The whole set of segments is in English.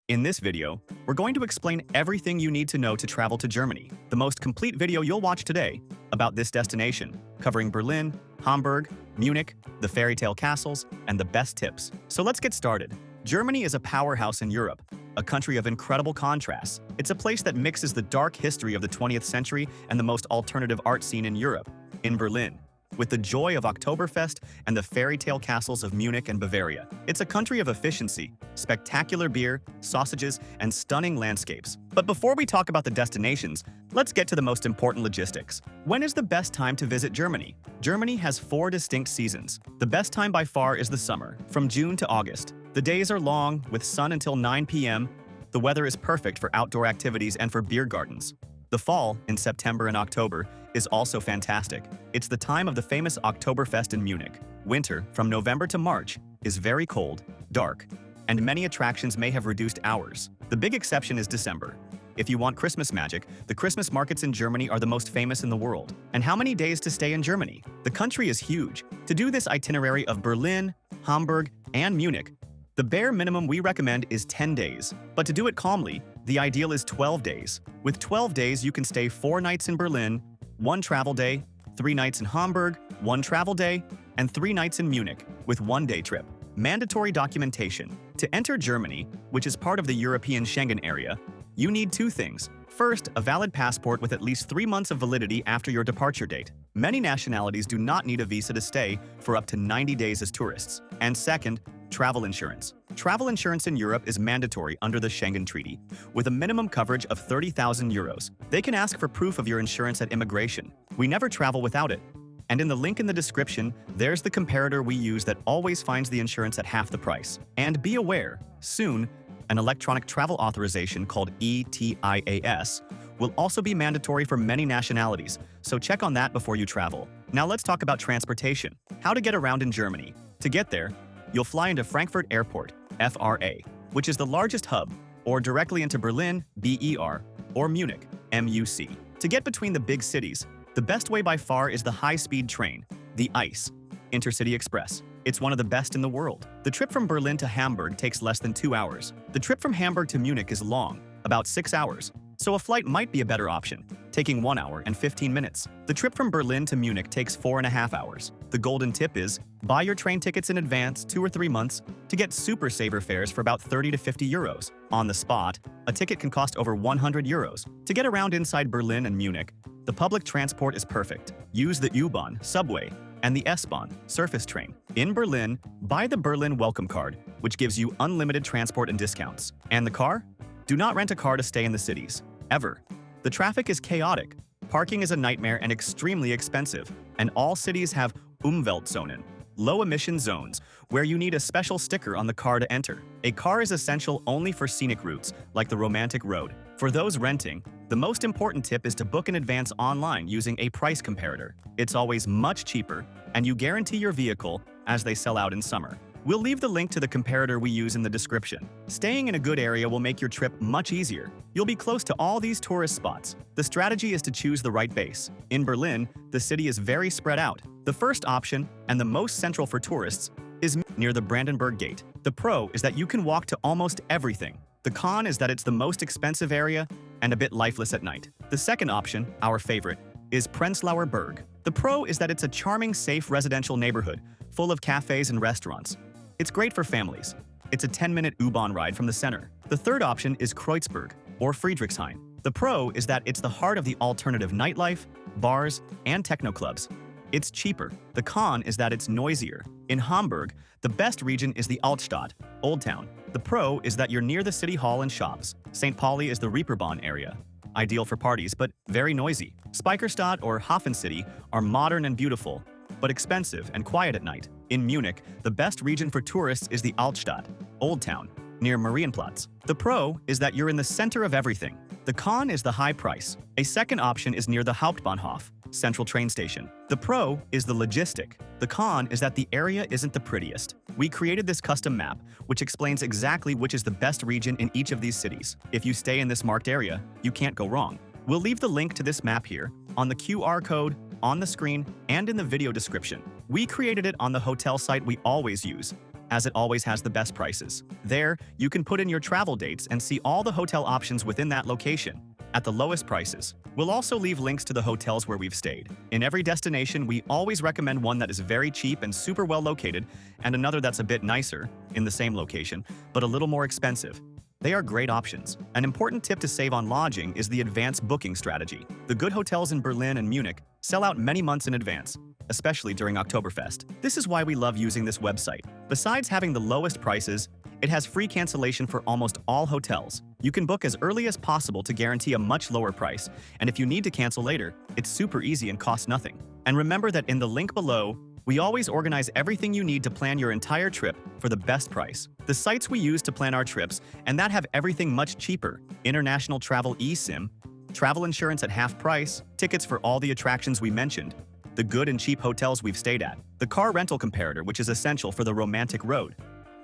In this video, we're going to explain everything you need to know to travel to Germany, the most complete video you'll watch today about this destination, covering Berlin, Hamburg, Munich, the fairy tale castles, and the best tips. So let's get started. Germany is a powerhouse in Europe, a country of incredible contrasts. It's a place that mixes the dark history of the 20th century and the most alternative art scene in Europe, in Berlin, with the joy of Oktoberfest and the fairy tale castles of Munich and Bavaria. It's a country of efficiency, spectacular beer, sausages, and stunning landscapes. But before we talk about the destinations, let's get to the most important logistics. When is the best time to visit Germany? Germany has 4 distinct seasons. The best time by far is the summer, from June to August. The days are long, with sun until 9 p.m. The weather is perfect for outdoor activities and for beer gardens. The fall, in September and October, is also fantastic. It's the time of the famous Oktoberfest in Munich. Winter, from November to March, is very cold, dark, and many attractions may have reduced hours. The big exception is December. If you want Christmas magic, the Christmas markets in Germany are the most famous in the world. And how many days to stay in Germany? The country is huge. To do this itinerary of Berlin, Hamburg, and Munich, the bare minimum we recommend is 10 days. But to do it calmly, the ideal is 12 days. With 12 days, you can stay 4 nights in Berlin, 1 travel day, 3 nights in Hamburg, 1 travel day, and 3 nights in Munich, with 1-day trip. Mandatory documentation. To enter Germany, which is part of the European Schengen area, you need 2 things. First, a valid passport with at least 3 months of validity after your departure date. Many nationalities do not need a visa to stay for up to 90 days as tourists. And second, travel insurance. Travel insurance in Europe is mandatory under the Schengen Treaty, with a minimum coverage of 30,000 euros. They can ask for proof of your insurance at immigration. We never travel without it. And in the link in the description, there's the comparator we use that always finds the insurance at half the price. And be aware, soon, an electronic travel authorization called ETIAS will also be mandatory for many nationalities, so check on that before you travel. Now let's talk about transportation. How to get around in Germany. To get there, you'll fly into Frankfurt Airport, FRA, which is the largest hub, or directly into Berlin, BER, or Munich, MUC. To get between the big cities, the best way by far is the high-speed train, the ICE, Intercity Express. It's one of the best in the world. The trip from Berlin to Hamburg takes less than 2 hours. The trip from Hamburg to Munich is long, about 6 hours, so a flight might be a better option, taking 1 hour and 15 minutes. The trip from Berlin to Munich takes 4.5 hours. The golden tip is, buy your train tickets in advance 2 or 3 months to get super saver fares for about 30 to 50 euros. On the spot, a ticket can cost over 100 euros. To get around inside Berlin and Munich, the public transport is perfect. Use the U-Bahn, subway, and the S-Bahn, surface train. In Berlin, buy the Berlin Welcome Card, which gives you unlimited transport and discounts. And the car? Do not rent a car to stay in the cities, ever. The traffic is chaotic, parking is a nightmare and extremely expensive, and all cities have Umweltzonen, low-emission zones, where you need a special sticker on the car to enter. A car is essential only for scenic routes, like the romantic road. For those renting, the most important tip is to book in advance online using a price comparator. It's always much cheaper, and you guarantee your vehicle as they sell out in summer. We'll leave the link to the comparator we use in the description. Staying in a good area will make your trip much easier. You'll be close to all these tourist spots. The strategy is to choose the right base. In Berlin, the city is very spread out. The first option, and the most central for tourists, is near the Brandenburg Gate. The pro is that you can walk to almost everything. The con is that it's the most expensive area and a bit lifeless at night. The second option, our favorite, is Prenzlauer Berg. The pro is that it's a charming, safe residential neighborhood full of cafes and restaurants. It's great for families. It's a 10-minute U-Bahn ride from the center. The third option is Kreuzberg, or Friedrichshain. The pro is that it's the heart of the alternative nightlife, bars, and techno clubs. It's cheaper. The con is that it's noisier. In Hamburg, the best region is the Altstadt, Old Town. The pro is that you're near the city hall and shops. St. Pauli is the Reeperbahn area, ideal for parties but very noisy. Speicherstadt or Hafen City are modern and beautiful, but expensive and quiet at night. In Munich, the best region for tourists is the Altstadt, Old Town, near Marienplatz. The pro is that you're in the center of everything. The con is the high price. A second option is near the Hauptbahnhof, central train station. The pro is the logistic. The con is that the area isn't the prettiest. We created this custom map, which explains exactly which is the best region in each of these cities. If you stay in this marked area, you can't go wrong. We'll leave the link to this map here, on the QR code, on the screen, and in the video description. We created it on the hotel site we always use, as it always has the best prices. There, you can put in your travel dates and see all the hotel options within that location at the lowest prices. We'll also leave links to the hotels where we've stayed. In every destination, we always recommend one that is very cheap and super well located, and another that's a bit nicer, in the same location, but a little more expensive. They are great options. An important tip to save on lodging is the advanced booking strategy. The good hotels in Berlin and Munich sell out many months in advance, especially during Oktoberfest. This is why we love using this website. Besides having the lowest prices, it has free cancellation for almost all hotels. You can book as early as possible to guarantee a much lower price, and if you need to cancel later, it's super easy and costs nothing. And remember that in the link below, we always organize everything you need to plan your entire trip for the best price. The sites we use to plan our trips, and that have everything much cheaper: international travel eSIM, travel insurance at half price, tickets for all the attractions we mentioned, the good and cheap hotels we've stayed at, the car rental comparator, which is essential for the romantic road,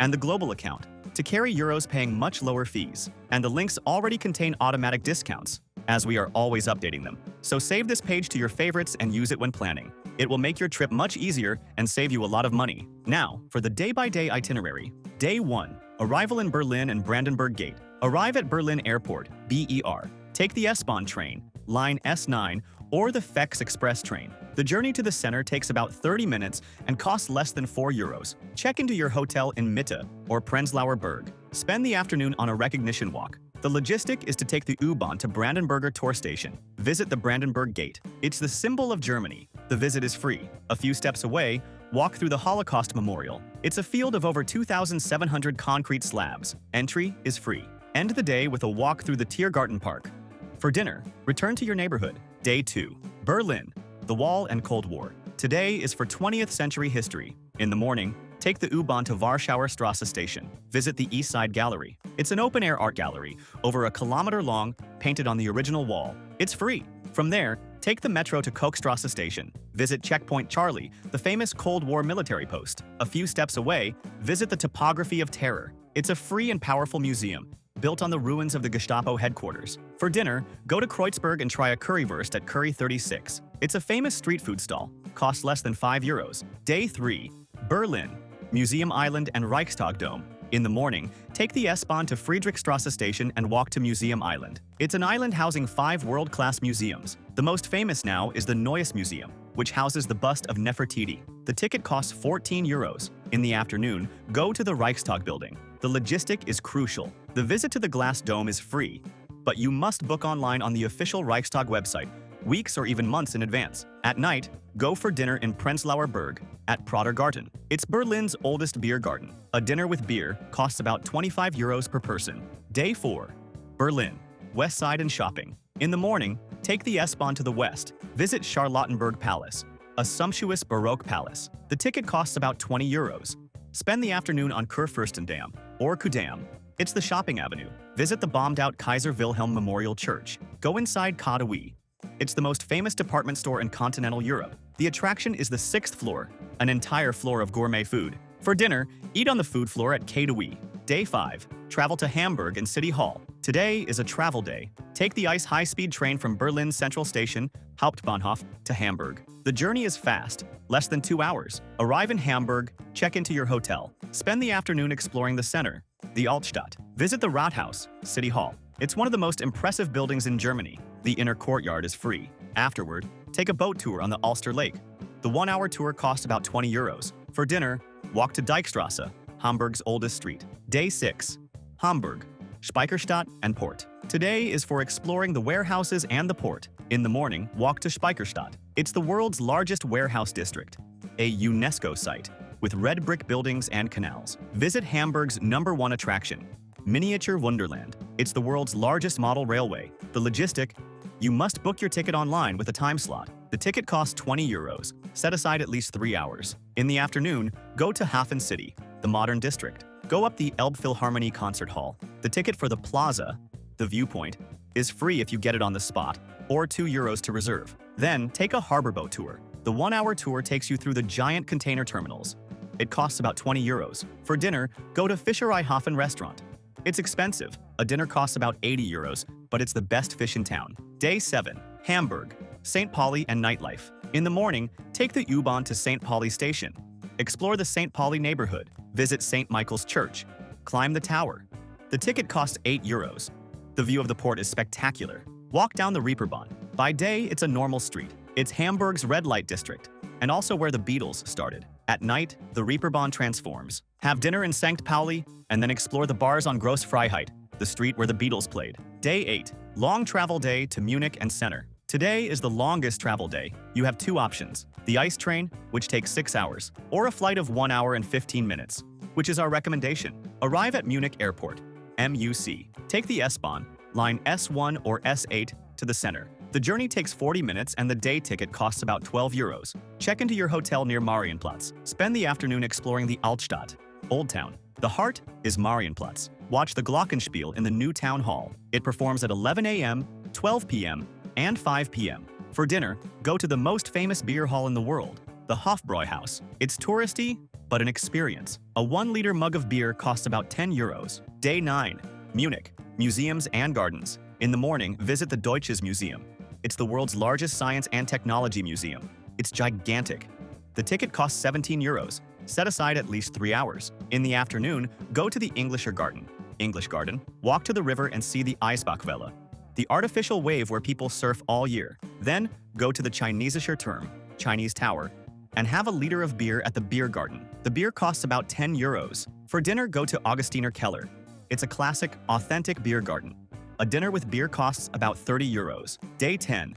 and the global account, to carry euros paying much lower fees. And the links already contain automatic discounts, as we are always updating them. So save this page to your favorites and use it when planning. It will make your trip much easier and save you a lot of money. Now, for the day-by-day itinerary. Day 1. Arrival in Berlin and Brandenburg Gate. Arrive at Berlin Airport, BER. Take the S-Bahn train, line S9, or the FEX Express train. The journey to the center takes about 30 minutes and costs less than 4 euros. Check into your hotel in Mitte or Prenzlauer Berg. Spend the afternoon on a recognition walk. The logistic is to take the U-Bahn to Brandenburger Tor Station. Visit the Brandenburg Gate. It's the symbol of Germany. The visit is free. A few steps away, walk through the Holocaust Memorial. It's a field of over 2,700 concrete slabs. Entry is free. End the day with a walk through the Tiergarten Park. For dinner, return to your neighborhood. Day 2. Berlin, the Wall and Cold War. Today is for 20th century history. In the morning, take the U-Bahn to Warschauer Strasse Station. Visit the East Side Gallery. It's an open-air art gallery, over 1 kilometer long, painted on the original wall. It's free. From there, take the metro to Kochstrasse Station. Visit Checkpoint Charlie, the famous Cold War military post. A few steps away, visit the Topography of Terror. It's a free and powerful museum, built on the ruins of the Gestapo headquarters. For dinner, go to Kreuzberg and try a currywurst at Curry 36. It's a famous street food stall. Costs less than 5 euros. Day 3. Berlin, Museum Island and Reichstag Dome. In the morning, take the S-Bahn to Friedrichstrasse Station and walk to Museum Island. It's an island housing 5 world-class museums. The most famous now is the Neues Museum, which houses the bust of Nefertiti. The ticket costs 14 euros. In the afternoon, go to the Reichstag building. The logistic is crucial. The visit to the glass dome is free, but you must book online on the official Reichstag website, weeks or even months in advance. At night, go for dinner in Prenzlauer Berg at Prater Garten. It's Berlin's oldest beer garden. A dinner with beer costs about 25 euros per person. Day 4. Berlin, West Side and shopping. In the morning, take the S-Bahn to the west. Visit Charlottenburg Palace, a sumptuous Baroque palace. The ticket costs about 20 euros. Spend the afternoon on Kurfürstendamm or Kudamm. It's the shopping avenue. Visit the bombed-out Kaiser Wilhelm Memorial Church. Go inside Kadawi. It's the most famous department store in continental Europe. The attraction is the 6th floor, an entire floor of gourmet food. For dinner, eat on the food floor at Kadawi. Day 5. Travel to Hamburg and City Hall. Today is a travel day. Take the ICE high-speed train from Berlin Central Station, Hauptbahnhof, to Hamburg. The journey is fast, less than 2 hours. Arrive in Hamburg, check into your hotel. Spend the afternoon exploring the center, the Altstadt. Visit the Rathaus, City Hall. It's one of the most impressive buildings in Germany. The inner courtyard is free. Afterward, take a boat tour on the Ulster Lake. The 1-hour tour costs about 20 euros. For dinner, walk to Deichstrasse, Hamburg's oldest street. Day 6. Hamburg, Speicherstadt and Port. Today is for exploring the warehouses and the port. In the morning, walk to Speicherstadt. It's the world's largest warehouse district, a UNESCO site with red brick buildings and canals. Visit Hamburg's #1 attraction, Miniature Wonderland. It's the world's largest model railway. The logistic: you must book your ticket online with a time slot. The ticket costs 20 euros. Set aside at least 3 hours. In the afternoon, go to Hafen City, the modern district. Go up the Elbphilharmonie Concert Hall. The ticket for the plaza, the viewpoint, is free if you get it on the spot, or 2 euros to reserve. Then, take a harbor boat tour. The 1-hour tour takes you through the giant container terminals. It costs about 20 euros. For dinner, go to Fischereihafen restaurant. It's expensive. A dinner costs about 80 euros, but it's the best fish in town. Day 7. Hamburg, St. Pauli and nightlife. In the morning, take the U-Bahn to St. Pauli Station. Explore the St. Pauli neighborhood. Visit St. Michael's Church. Climb the tower. The ticket costs €8. The view of the port is spectacular. Walk down the Reeperbahn. By day, it's a normal street. It's Hamburg's red light district, and also where the Beatles started. At night, the Reeperbahn transforms. Have dinner in St. Pauli, and then explore the bars on Grosse Freiheit, the street where the Beatles played. Day 8. Long travel day to Munich and Center. Today is the longest travel day. You have two options: the ICE train, which takes 6 hours, or a flight of 1 hour and 15 minutes, which is our recommendation. Arrive at Munich Airport, MUC. Take the S-Bahn, line S1 or S8, to the center. The journey takes 40 minutes and the day ticket costs about €12. Check into your hotel near Marienplatz. Spend the afternoon exploring the Altstadt, Old Town. The heart is Marienplatz. Watch the Glockenspiel in the new town hall. It performs at 11 a.m., 12 p.m., and 5 p.m. For dinner, go to the most famous beer hall in the world, the Hofbräuhaus. It's touristy, but an experience. A 1-liter mug of beer costs about €10. Day 9. Munich. Museums and gardens. In the morning, visit the Deutsches Museum. It's the world's largest science and technology museum. It's gigantic. The ticket costs €17. Set aside at least 3 hours. In the afternoon, go to the Englischer Garden. English Garden. Walk to the river and see the Eisbachwelle, the artificial wave where people surf all year. Then, go to the Chinesischer Turm, Chinese Tower, and have a liter of beer at the beer garden. The beer costs about €10. For dinner, go to Augustiner Keller. It's a classic, authentic beer garden. A dinner with beer costs about €30. Day 10.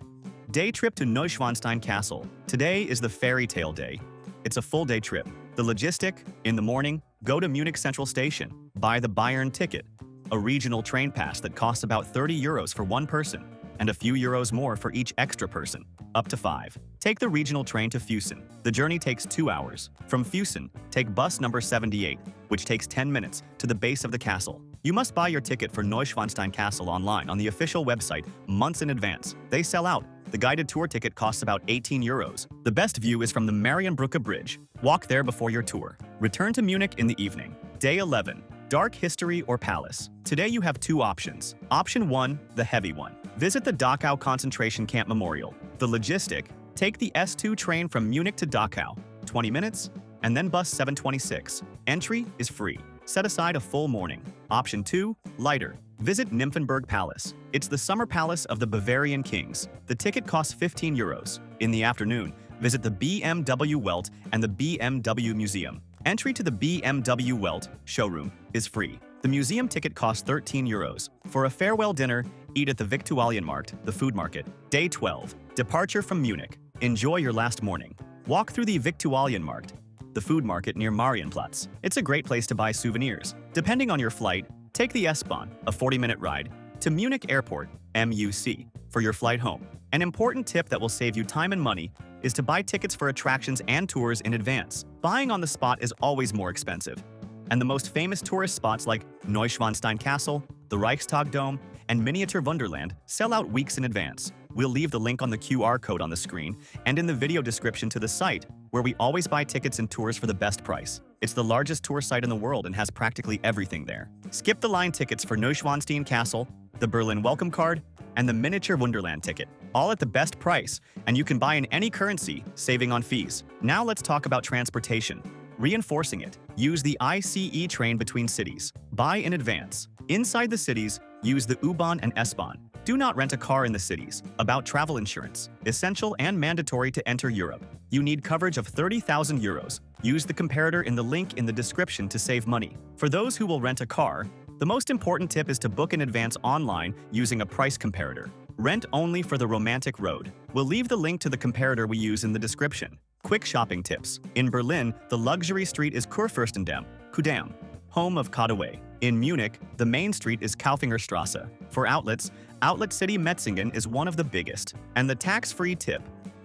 Day trip to Neuschwanstein Castle. Today is the fairy tale day. It's a full-day trip. The logistic: in the morning, go to Munich Central Station. Buy the Bayern ticket, a regional train pass that costs about €30 for one person, and a few euros more for each extra person, up to 5. Take the regional train to Füssen. The journey takes 2 hours. From Füssen, take bus number 78, which takes 10 minutes, to the base of the castle. You must buy your ticket for Neuschwanstein Castle online on the official website months in advance. They sell out. The guided tour ticket costs about €18. The best view is from the Marienbrücke Bridge. Walk there before your tour. Return to Munich in the evening. Day 11. Dark history or palace. Today you have two options. Option 1, the heavy one. Visit the Dachau concentration camp memorial. The logistic: take the S2 train from Munich to Dachau, 20 minutes, and then bus 726. Entry is free. Set aside a full morning. Option 2, lighter. Visit Nymphenburg Palace. It's the summer palace of the Bavarian kings. The ticket costs €15. In the afternoon, visit the BMW Welt and the BMW Museum. Entry to the BMW Welt showroom is free. The museum ticket costs €13. For a farewell dinner, eat at the Viktualienmarkt, the food market. Day 12. Departure from Munich. Enjoy your last morning. Walk through the Viktualienmarkt, the food market near Marienplatz. It's a great place to buy souvenirs. Depending on your flight, take the S-Bahn, a 40-minute ride, to Munich Airport, MUC, for your flight home. An important tip that will save you time and money is to buy tickets for attractions and tours in advance. Buying on the spot is always more expensive, and the most famous tourist spots like Neuschwanstein Castle, the Reichstag Dome, and Miniature Wunderland sell out weeks in advance. We'll leave the link on the QR code on the screen and in the video description to the site, where we always buy tickets and tours for the best price. It's the largest tour site in the world and has practically everything there. Skip the line tickets for Neuschwanstein Castle, the Berlin Welcome Card, and the Miniature Wunderland ticket, all at the best price, and you can buy in any currency, saving on fees. Now let's talk about transportation. Reinforcing it, use the ICE train between cities. Buy in advance. Inside the cities, use the U-Bahn and S-Bahn. Do not rent a car in the cities. About travel insurance, essential and mandatory to enter Europe. You need coverage of €30,000. Use the comparator in the link in the description to save money. For those who will rent a car, the most important tip is to book in advance online using a price comparator. Rent only for the romantic road. We'll leave the link to the comparator we use in the description. Quick shopping tips. In Berlin, the luxury street is Kurfürstendamm, Kudamm, home of Kadaway. In Munich, the main street is Kaufingerstrasse. For outlets, Outlet City Metzingen is one of the biggest. And the tax-free tip.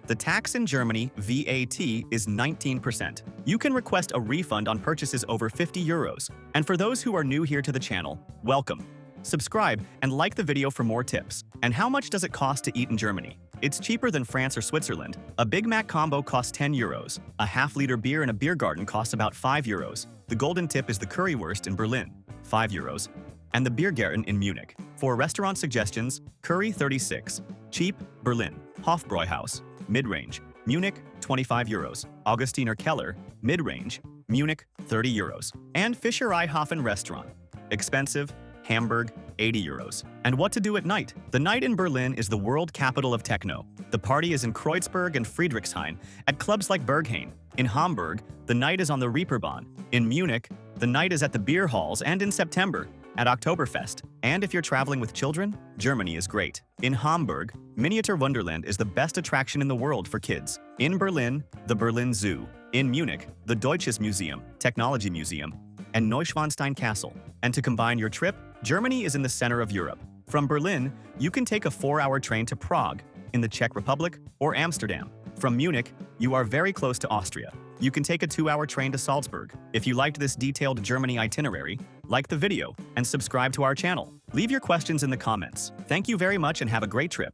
The tax in Germany, VAT, is 19%. You can request a refund on purchases over €50. And for those who are new here to the channel, welcome. Subscribe and like the video for more tips. And how much does it cost to eat in Germany? It's cheaper than France or Switzerland. A Big Mac combo costs €10. A half-liter beer in a beer garden costs about €5. The golden tip is the currywurst in Berlin, €5. And the Biergarten in Munich. For restaurant suggestions, Curry 36, cheap, Berlin, Hofbräuhaus, mid-range, Munich, €25, Augustiner Keller, mid-range, Munich, 30 euros. And Fischer Eihofen Restaurant. Expensive, Hamburg, 80 euros. And what to do at night? The night in Berlin is the world capital of techno. The party is in Kreuzberg and Friedrichshain, at clubs like Berghain. In Hamburg, the night is on the Reeperbahn. In Munich, the night is at the beer halls, and in September, at Oktoberfest. And if you're traveling with children, Germany is great. In Hamburg, Miniature Wonderland is the best attraction in the world for kids. In Berlin, the Berlin Zoo. In Munich, the Deutsches Museum, Technology Museum, and Neuschwanstein Castle. And to combine your trip, Germany is in the center of Europe. From Berlin, you can take a 4-hour train to Prague, in the Czech Republic, or Amsterdam. From Munich, you are very close to Austria. You can take a 2-hour train to Salzburg. If you liked this detailed Germany itinerary, like the video and subscribe to our channel. Leave your questions in the comments. Thank you very much and have a great trip.